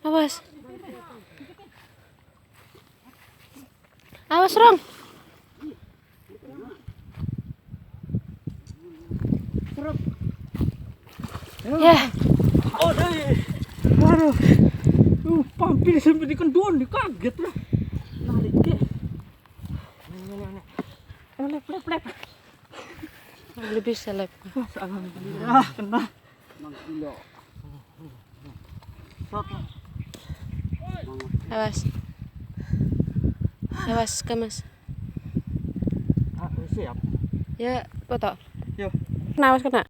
Awas. Awas, Rong. Ya. Oh, deh. Aduh. Pampir sampai di kendon, kaget lah. Narik deh. Lep. Lebih seleb. Alhamdulillah, kena. 6 kilo. Awas. Awas, kemas. Siap. Ya, foto. Yuk. Kena, awas kena.